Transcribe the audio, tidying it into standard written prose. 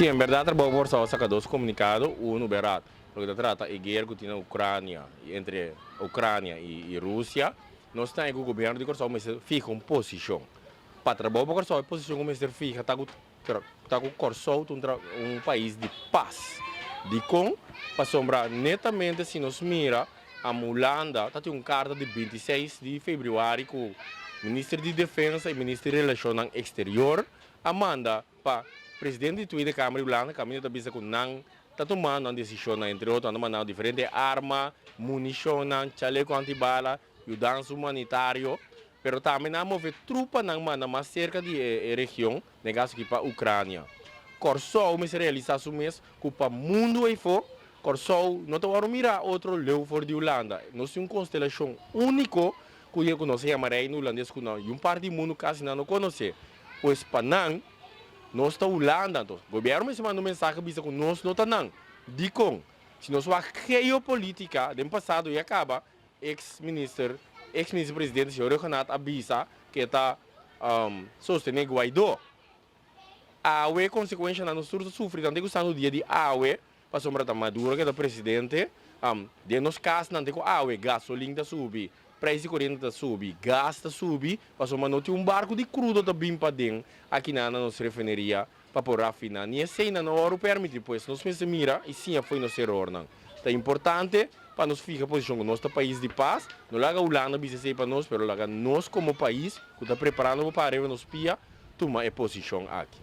Sim, em verdade, trabalho por sacar dois comunicados, um verdade, porque trata de guerra que tem na Ucrânia, entre Ucrânia e Rússia, nós temos o governo de Corsão, mas fica uma posição. Para trabalhar por Corsão, a posição como fica, está com Corsão, um país de paz. De com, para sombrar netamente, se nos mira, a Holanda está uma carta de 26 de fevereiro com o Ministro de Defesa e Ministro de Relações Exteriores, manda para presidente da Câmara de Holanda, caminho da bisa com não está tomando uma decisão, entre outros, mandando diferentes armas, munição, chaleco antibala, ajuda humanitário, mas também não mover tropa não manda mais cerca de região, negócio que para a Ucrânia. Corsol, mas realizar o mês, que para o mundo aí for, Corsol, não está a mirar outro leu for de Holanda. Nós temos uma constelação única que eu conheço a Maria no holandês, que não, e parte do mundo quase não conhece. Pois para não, nós estamos Holanda, então, o governo me manda mensagem que nós não estamos. Dicom, se nós vamos geopolítica, do passado e acaba, ex-ministro-presidente, senhor Renato, avisa que está sustentando Guaidó. A consequência na nossa sofre, tanto que no dia de AUE, para sombra da Maduro, que é o presidente, de nos casos, não tem que AUE, gasolina está subir, preço de corrente está subir, gás está subir, para sombra não tem um barco de crudo está bem para dentro, aqui na nossa refineria, para por rafinar. Nem assim, não hora permite, pois, nós pensamos, mira, e sim, foi nosso erro, não. É importante para nos ficar posição no nosso país de paz, não laga Holanda, bisa para nós, mas laga nós como país, que está preparando para a nos pia, tomar a posição aqui.